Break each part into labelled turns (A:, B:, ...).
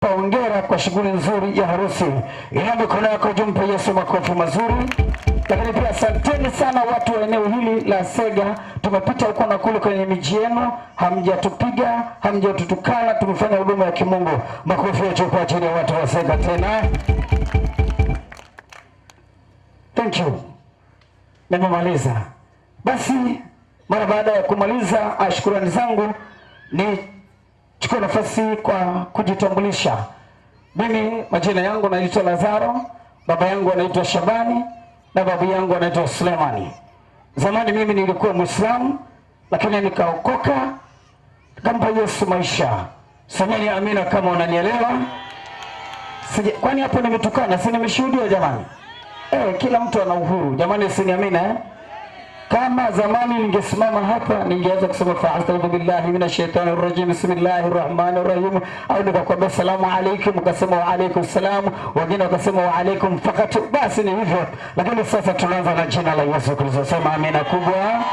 A: Hongera kwa shughuli nzuri ya harusi. Ina mikono yako jumpe Yesu makofi mazuri. Lakini pia asanteni sana watu wa eneo hili la Sega. Tumepita huko na kule kwenye miji yenu, hamjatupiga, hamjatutukana, tumefanya huduma ya kimungu. Makofi yetu kwa ajili ya watu wa Sega tena. Thank you. Nimemaliza. Basi mara baada ya kumaliza shukrani zangu ni chukua nafasi kwa kujitambulisha. Mimi majina yangu naitwa Lazaro, baba yangu anaitwa Shabani na babu yangu anaitwa Sulemani. Zamani mimi nilikuwa Muislamu lakini nikaokoka, nikampa Yesu maisha. Semeni amina kama unanielewa. Kwani hapo nimetukana, si nimeshuhudia jamani? Kila mtu ana uhuru. Jamani si amina Kama zamani ningesimama hapa ningeanza kusema fa'astaghfiru billahi minashaitani rrajim bismillahir rahmanir rahim, au nikakwambia salamu alaykum ukasema wa alaykum salam, wengine wakasema wa alaykum fakat, basi ni hivyo. Lakini sasa tunaanza na jina la Yesu Kristo. Sema amina kubwa.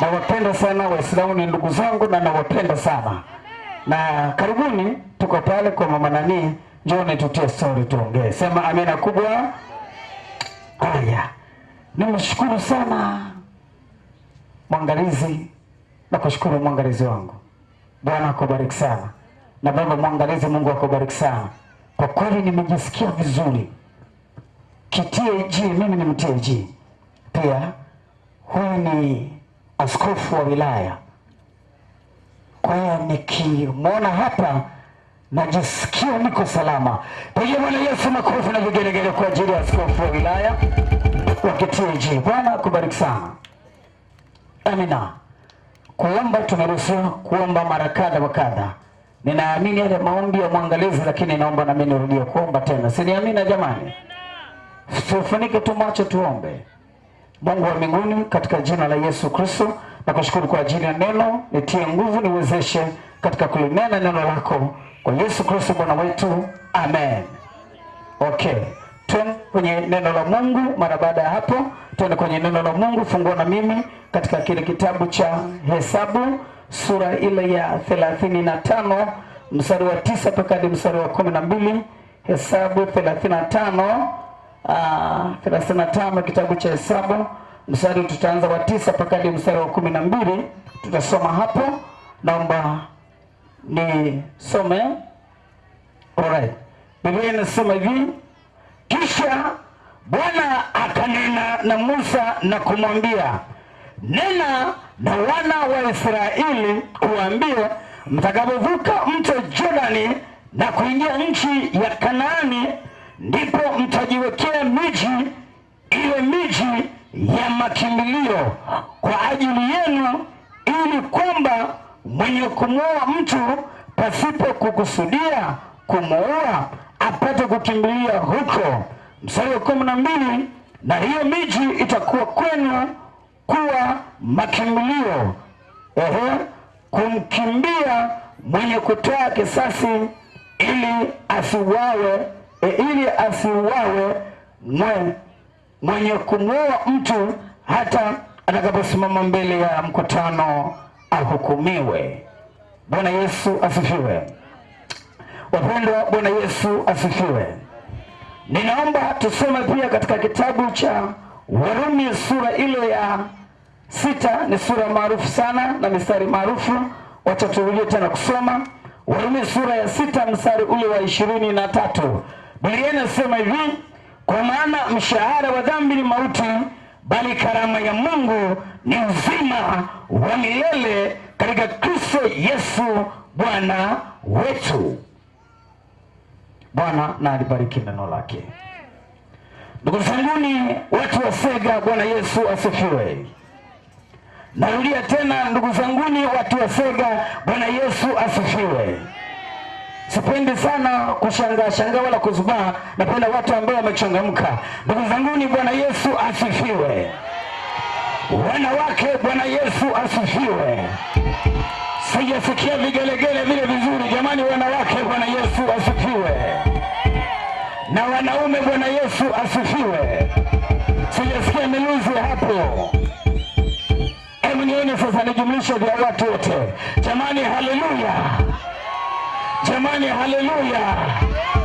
A: Nawapenda sana Waislamu, ni ndugu zangu na nawapenda sana. Na karibuni tuko pale kwa mama nani, njoo tutie story tuongee. Sema amina kubwa. Haya. Nimeshukuru sana mwangalizi, na kushukuru mwangalizi wangu. Bwana akubariki sana. Na baba mwangalizi, Mungu akubariki sana. Kwa kweli nimejisikia vizuri. KTAG, mimi ni MTAG. Pia huyu ni askofu wa wilaya. Kwa hiyo nikimwona hapa najisikia niko salama. Kwa hiyo Bwana Yesu makofi na vigelegele kwa ajili ya askofu wa wilaya wa KTAG. Bwana akubariki sana. Amina. Kuomba tumeruhusiwa kuomba mara kadha wa kadha. Ninaamini yale maombi ya mwangalizi, lakini naomba na mimi nirudie kuomba tena. Si ni amina jamani? Tufunike tu macho tuombe. Mungu wa mbinguni, katika jina la Yesu Kristo, nakushukuru kwa ajili ya neno, nitie nguvu, niwezeshe katika kulinena neno lako kwa Yesu Kristo Bwana wetu. Amen. Okay. Tuende kwenye neno la Mungu. Mara baada ya hapo tuende kwenye neno la Mungu. Fungua na mimi katika kile kitabu cha Hesabu sura ile ya 35 mstari wa 9 mpaka hadi mstari wa 12. Hesabu 35 kitabu cha Hesabu mstari tutaanza wa 9 mpaka hadi mstari wa 12. Tutasoma hapo. Naomba nisome. Alright. Biblia inasema hivi: kisha Bwana akanena na Musa na kumwambia, nena na wana wa Israeli uambie, mtakapovuka mto Jordani na kuingia nchi ya Kanaani, ndipo mtajiwekea miji, ile miji ya makimbilio kwa ajili yenu, ili kwamba mwenye kumwoa mtu pasipo kukusudia kumwoa apate kukimbilia huko. Mstari wa 12, na hiyo miji itakuwa kwenu kuwa makimbilio, kumkimbia mwenye kutoa kisasi, ili asiuawe mwenye kumwoa mtu hata atakaposimama mbele ya mkutano ahukumiwe. Bwana Yesu asifiwe. Wapendwa, Bwana Yesu asifiwe. Ninaomba tusome pia katika kitabu cha Warumi sura ile ya 6. Ni sura maarufu sana na mistari maarufu. Wacha turudie tena kusoma Warumi sura ya 6 mstari ule wa 23. Biblia inasema hivi: kwa maana mshahara wa dhambi ni mauti, bali karama ya Mungu ni uzima wa milele katika Kristo Yesu Bwana wetu. Bwana na alibariki neno lake. Ndugu zanguni, watu wa Sega, Bwana Yesu asifiwe. Narudia tena, ndugu zanguni, watu wa Sega, Bwana Yesu asifiwe. Sipendi sana kushangaa wala kuzubaa, napenda watu ambao wamechangamka. Ndugu zanguni, Bwana Yesu asifiwe. Wanawake, Bwana Yesu asifiwe. Sijasikia vigelegele vile vizuri jamani. Wanawake, Bwana Yesu asifiwe. Na wanaume, Bwana Yesu asifiwe. Sijasikia miluzi hapo. Hebu nione sasa nijumlishe vya watu wote jamani. Haleluya. Jamani, haleluya!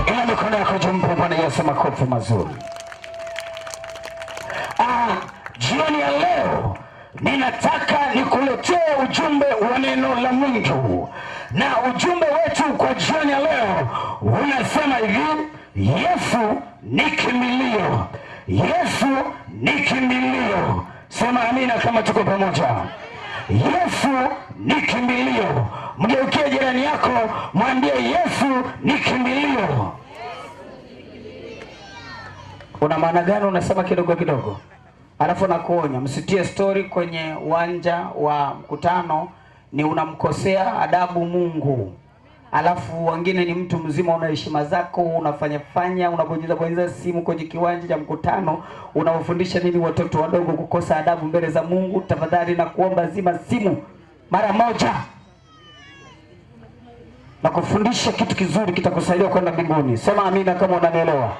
A: Ina mikono yako juu, mpe Bwana Yesu makofi mazuri. Jioni ya leo ninataka nikuletee ujumbe wa neno la Mungu, na ujumbe wetu kwa jioni ya leo unasema hivi: Yesu ni kimbilio. Yesu ni kimbilio. Sema amina kama tuko pamoja. Yesu ni kimbilio. Mgeukie jirani yako, mwambie Yesu ni kimbilio. Una maana gani? Unasema kidogo kidogo. Alafu nakuonya msitie story kwenye uwanja wa mkutano, ni unamkosea adabu Mungu. Alafu wengine ni mtu mzima, una heshima zako, unafanya unabonyeza simu kwenye kiwanja cha mkutano, unawafundisha nini watoto wadogo kukosa adabu mbele za Mungu? Tafadhali na kuomba, zima simu mara moja, na kufundisha kitu kizuri kitakusaidia kwenda mbinguni. Sema amina kama unanielewa.